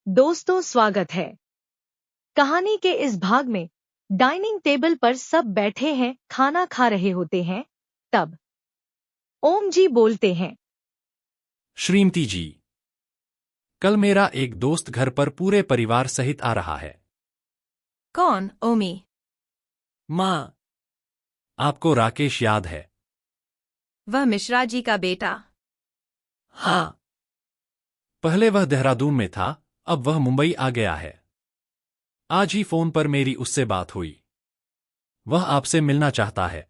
दोस्तों स्वागत है। कहानी के इस भाग में डाइनिंग टेबल पर सब बैठे हैं, खाना खा रहे होते हैं। तब ओम जी बोलते हैं। श्रीमती जी, कल मेरा एक दोस्त घर पर पूरे परिवार सहित आ रहा है। कौन, ओमी? माँ, आपको राकेश याद है? वह मिश्रा जी का बेटा? हाँ। पहले वह देहरादून में था, अब वह मुंबई आ गया है। आज ही फोन पर मेरी उससे बात हुई। वह आपसे मिलना चाहता है।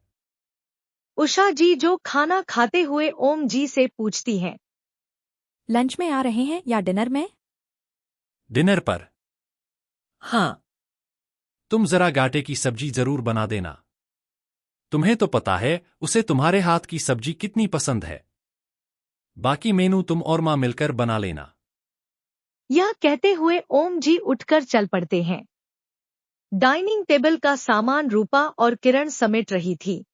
उषा जी जो खाना खाते हुए ओम जी से पूछती हैं। लंच में आ रहे हैं या डिनर में? डिनर पर। हाँ। तुम जरा गाटे की सब्जी जरूर बना देना। तुम्हें तो पता है उसे तुम्हारे हाथ की सब्जी कितनी पसंद है। बाकी मेनू तुम और माँ मिलकर बना लेना। यह कहते हुए ओम जी उठकर चल पड़ते हैं। डाइनिंग टेबल का सामान रूपा और किरण समेट रही थी।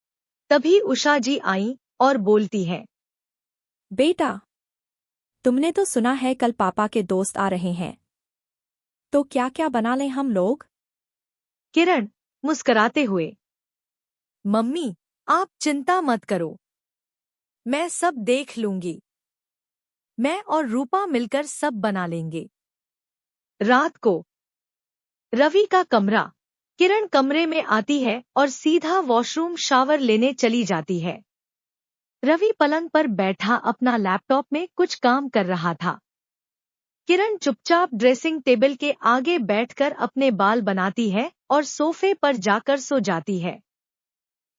तभी उषा जी आईं और बोलती हैं। बेटा, तुमने तो सुना है कल पापा के दोस्त आ रहे हैं, तो क्या क्या बना लें हम लोग? किरण मुस्कुराते हुए। मम्मी, आप चिंता मत करो, मैं सब देख लूंगी। मैं और रूपा मिलकर सब बना लेंगे। रात को रवि का कमरा। किरण कमरे में आती है और सीधा वॉशरूम शावर लेने चली जाती है। रवि पलंग पर बैठा अपना लैपटॉप में कुछ काम कर रहा था। किरण चुपचाप ड्रेसिंग टेबल के आगे बैठकर अपने बाल बनाती है और सोफे पर जाकर सो जाती है।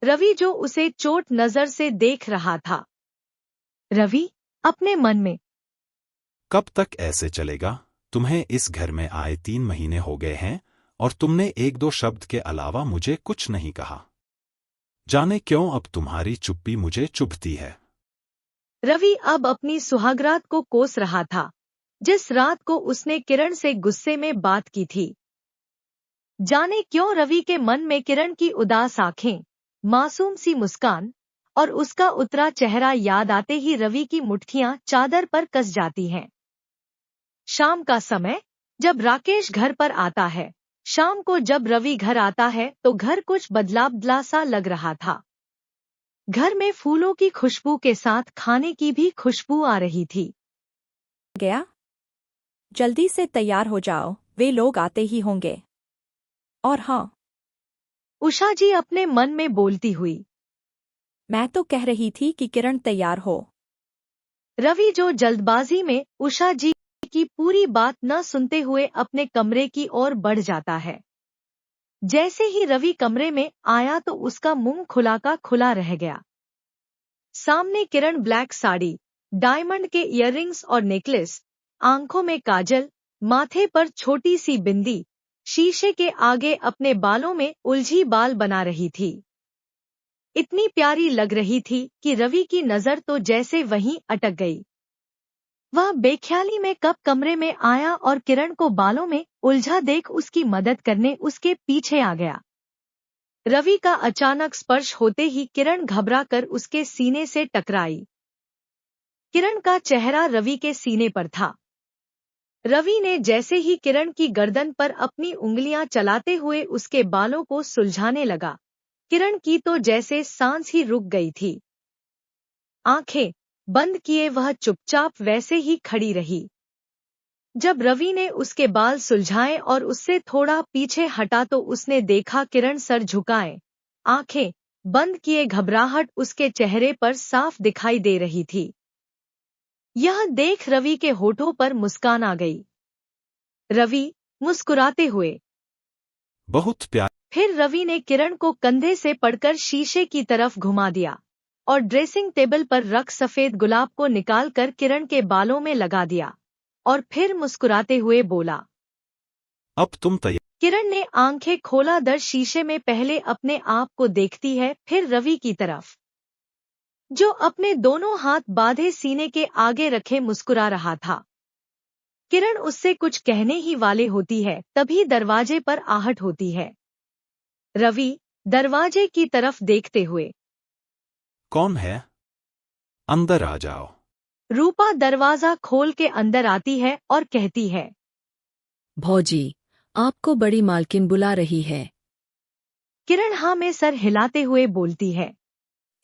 रवि जो उसे चोट नजर से देख रहा था। रवि अपने मन में। कब तक ऐसे चलेगा? तुम्हें इस घर में आए 3 महीने हो गए हैं और तुमने एक दो शब्द के अलावा मुझे कुछ नहीं कहा। जाने क्यों अब तुम्हारी चुप्पी मुझे चुभती है। रवि अब अपनी सुहागरात को कोस रहा था, जिस रात को उसने किरण से गुस्से में बात की थी। जाने क्यों रवि के मन में किरण की उदास आंखें, मासूम सी मुस्कान और उसका उतरा चेहरा याद आते ही रवि की मुट्ठियां चादर पर कस जाती हैं। शाम का समय, जब राकेश घर पर आता है। शाम को जब रवि घर आता है तो घर कुछ बदला सा लग रहा था। घर में फूलों की खुशबू के साथ खाने की भी खुशबू आ रही थी। गया? जल्दी से तैयार हो जाओ, वे लोग आते ही होंगे। और हाँ, उषा जी अपने मन में बोलती हुई। मैं तो कह रही थी कि किरण तैयार हो। रवि जो जल्दबाजी में उषा जी की पूरी बात न सुनते हुए अपने कमरे की ओर बढ़ जाता है। जैसे ही रवि कमरे में आया तो उसका मुंह खुला का खुला रह गया। सामने किरण ब्लैक साड़ी, डायमंड के इयररिंग्स और नेकलेस, आंखों में काजल, माथे पर छोटी सी बिंदी, शीशे के आगे अपने बालों में उलझी बाल बना रही थी। इतनी प्यारी लग रही थी कि रवि की नजर तो जैसे वहीं अटक गई। वह बेख्याली में कब कमरे में आया और किरण को बालों में उलझा देख उसकी मदद करने उसके पीछे आ गया। रवि का अचानक स्पर्श होते ही किरण घबराकर उसके सीने से टकराई। किरण का चेहरा रवि के सीने पर था। रवि ने जैसे ही किरण की गर्दन पर अपनी उंगलियां चलाते हुए उसके बालों को सुलझाने लगा, किरण की तो जैसे सांस ही रुक गई थी। आंखें बंद किए वह चुपचाप वैसे ही खड़ी रही। जब रवि ने उसके बाल सुलझाए और उससे थोड़ा पीछे हटा तो उसने देखा किरण सर झुकाए, आंखें बंद किए घबराहट उसके चेहरे पर साफ दिखाई दे रही थी। यह देख रवि के होठों पर मुस्कान आ गई। रवि मुस्कुराते हुए। बहुत प्यार। फिर रवि ने किरण को कंधे से पकड़कर शीशे की तरफ घुमा दिया और ड्रेसिंग टेबल पर रख सफेद गुलाब को निकालकर किरण के बालों में लगा दिया और फिर मुस्कुराते हुए बोला। अब तुम तैयार? किरण ने आंखें खोला दर शीशे में पहले अपने आप को देखती है, फिर रवि की तरफ, जो अपने दोनों हाथ बांधे सीने के आगे रखे मुस्कुरा रहा था। किरण उससे कुछ कहने ही वाले होती है, तभी दरवाजे पर आहट होती है। रवि दरवाजे की तरफ देखते हुए। कौन है? अंदर आ जाओ। रूपा दरवाजा खोल के अंदर आती है और कहती है। भौजी, आपको बड़ी मालकिन बुला रही है। किरण हाँ में सर हिलाते हुए बोलती है।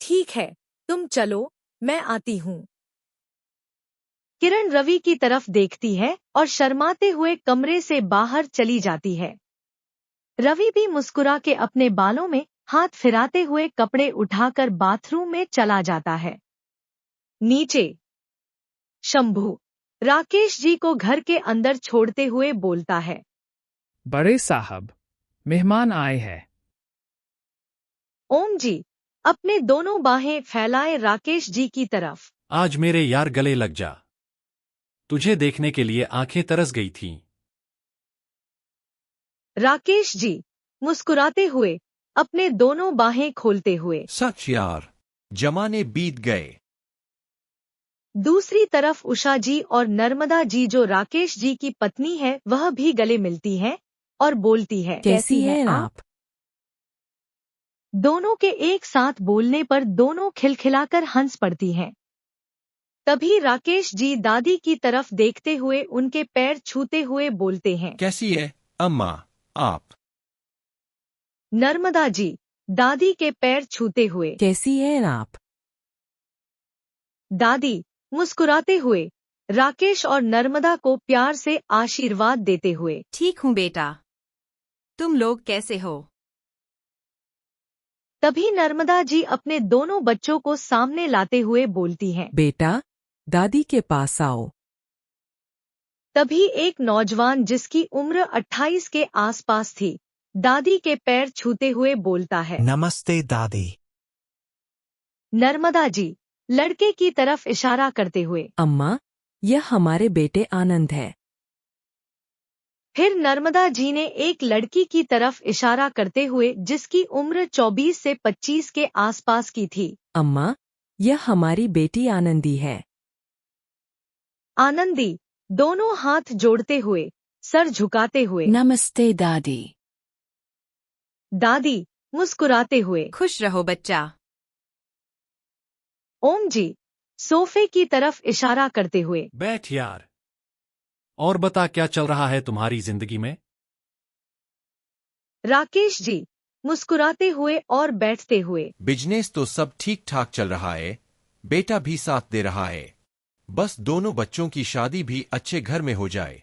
ठीक है, तुम चलो, मैं आती हूँ। किरण रवि की तरफ देखती है और शर्माते हुए कमरे से बाहर चली जाती है। रवि भी मुस्कुरा के अपने बालों में हाथ फिराते हुए कपड़े उठाकर बाथरूम में चला जाता है। नीचे शंभू राकेश जी को घर के अंदर छोड़ते हुए बोलता है। बड़े साहब, मेहमान आए हैं। ओम जी अपने दोनों बाहें फैलाए राकेश जी की तरफ। आज मेरे यार गले लग जा। तुझे देखने के लिए आंखें तरस गई थीं। राकेश जी मुस्कुराते हुए अपने दोनों बाहें खोलते हुए। सच यार, जमाने बीत गए। दूसरी तरफ उषा जी और नर्मदा जी जो राकेश जी की पत्नी है वह भी गले मिलती है और बोलती है। कैसी हैं आप? दोनों के एक साथ बोलने पर दोनों खिलखिलाकर हंस पड़ती हैं। तभी राकेश जी दादी की तरफ देखते हुए उनके पैर छूते हुए बोलते हैं। कैसी है अम्मा आप? नर्मदा जी दादी के पैर छूते हुए। कैसी हैं आप? दादी मुस्कुराते हुए राकेश और नर्मदा को प्यार से आशीर्वाद देते हुए। ठीक हूँ बेटा। तुम लोग कैसे हो? तभी नर्मदा जी अपने दोनों बच्चों को सामने लाते हुए बोलती हैं। बेटा, दादी के पास आओ। तभी एक नौजवान जिसकी उम्र 28 के आसपास थी दादी के पैर छूते हुए बोलता है। नमस्ते दादी। नर्मदा जी लड़के की तरफ इशारा करते हुए। अम्मा, यह हमारे बेटे आनंद है। फिर नर्मदा जी ने एक लड़की की तरफ इशारा करते हुए जिसकी उम्र 24 से 25 के आसपास की थी। अम्मा, यह हमारी बेटी आनंदी है। आनंदी दोनों हाथ जोड़ते हुए सर झुकाते हुए। नमस्ते दादी। दादी मुस्कुराते हुए। खुश रहो बच्चा। ओम जी सोफे की तरफ इशारा करते हुए। बैठ यार। और बता क्या चल रहा है तुम्हारी जिंदगी में? राकेश जी मुस्कुराते हुए और बैठते हुए। बिजनेस तो सब ठीक ठाक चल रहा है, बेटा भी साथ दे रहा है। बस दोनों बच्चों की शादी भी अच्छे घर में हो जाए।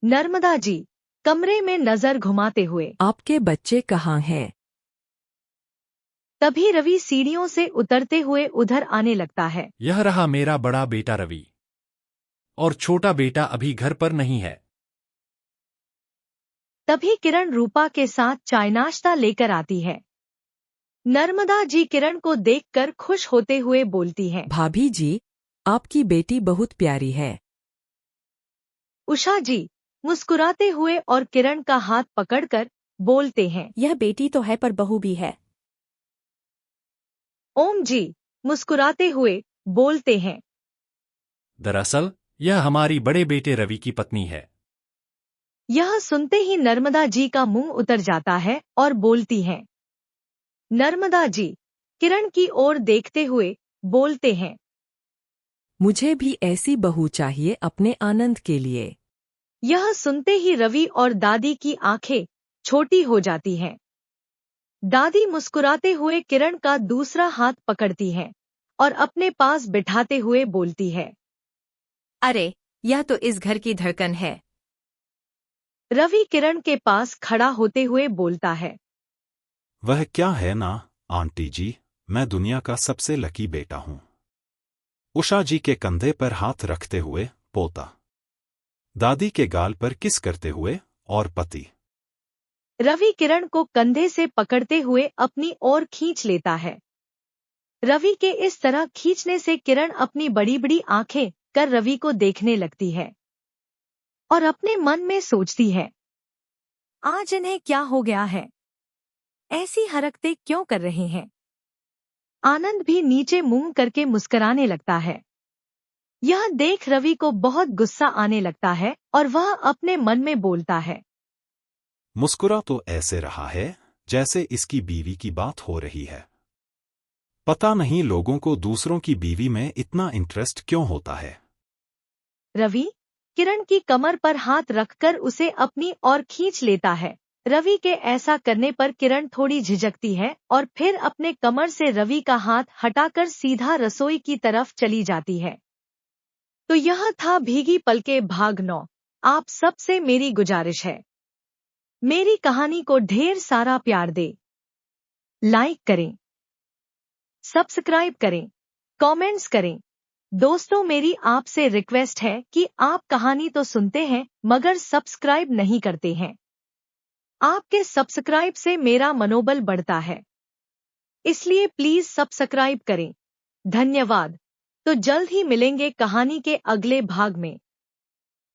नर्मदा जी कमरे में नजर घुमाते हुए। आपके बच्चे कहाँ हैं? तभी रवि सीढ़ियों से उतरते हुए उधर आने लगता है। यह रहा मेरा बड़ा बेटा रवि। और छोटा बेटा अभी घर पर नहीं है। तभी किरण रूपा के साथ चाय नाश्ता लेकर आती है। नर्मदा जी किरण को देखकर खुश होते हुए बोलती हैं। भाभी जी, आपकी बेटी बहुत प्यारी है। उषा जी मुस्कुराते हुए और किरण का हाथ पकड़कर बोलते हैं। यह बेटी तो है पर बहू भी है। ओम जी मुस्कुराते हुए बोलते हैं। दरअसल यह हमारी बड़े बेटे रवि की पत्नी है। यह सुनते ही नर्मदा जी का मुंह उतर जाता है और बोलती हैं। नर्मदा जी किरण की ओर देखते हुए बोलते हैं। मुझे भी ऐसी बहू चाहिए अपने आनंद के लिए। यह सुनते ही रवि और दादी की आंखें छोटी हो जाती हैं। दादी मुस्कुराते हुए किरण का दूसरा हाथ पकड़ती हैं और अपने पास बिठाते हुए बोलती है। अरे, यह तो इस घर की धड़कन है। रवि किरण के पास खड़ा होते हुए बोलता है। वह क्या है ना आंटी जी, मैं दुनिया का सबसे लकी बेटा हूं। उषा जी के कंधे पर हाथ रखते हुए पोता, दादी के गाल पर किस करते हुए और पति। रवि किरण को कंधे से पकड़ते हुए अपनी ओर खींच लेता है। रवि के इस तरह खींचने से किरण अपनी बड़ी बड़ी आंखें कर रवि को देखने लगती है और अपने मन में सोचती है, आज इन्हें क्या हो गया है? ऐसी हरकतें क्यों कर रहे हैं? आनंद भी नीचे मुंह करके मुस्कुराने लगता है। यह देख रवि को बहुत गुस्सा आने लगता है और वह अपने मन में बोलता है। मुस्कुरा तो ऐसे रहा है जैसे इसकी बीवी की बात हो रही है। पता नहीं लोगों को दूसरों की बीवी में इतना इंटरेस्ट क्यों होता है। रवि किरण की कमर पर हाथ रखकर उसे अपनी ओर खींच लेता है। रवि के ऐसा करने पर किरण थोड़ी झिझकती है और फिर अपने कमर से रवि का हाथ हटाकर सीधा रसोई की तरफ चली जाती है। तो यह था भीगी पलकें भाग 9। आप सबसे मेरी गुजारिश है, मेरी कहानी को ढेर सारा प्यार दे, लाइक करें, सब्सक्राइब करें, कमेंट्स करें। दोस्तों, मेरी आपसे रिक्वेस्ट है कि आप कहानी तो सुनते हैं मगर सब्सक्राइब नहीं करते हैं। आपके सब्सक्राइब से मेरा मनोबल बढ़ता है, इसलिए प्लीज सब्सक्राइब करें। धन्यवाद। तो जल्द ही मिलेंगे कहानी के अगले भाग में।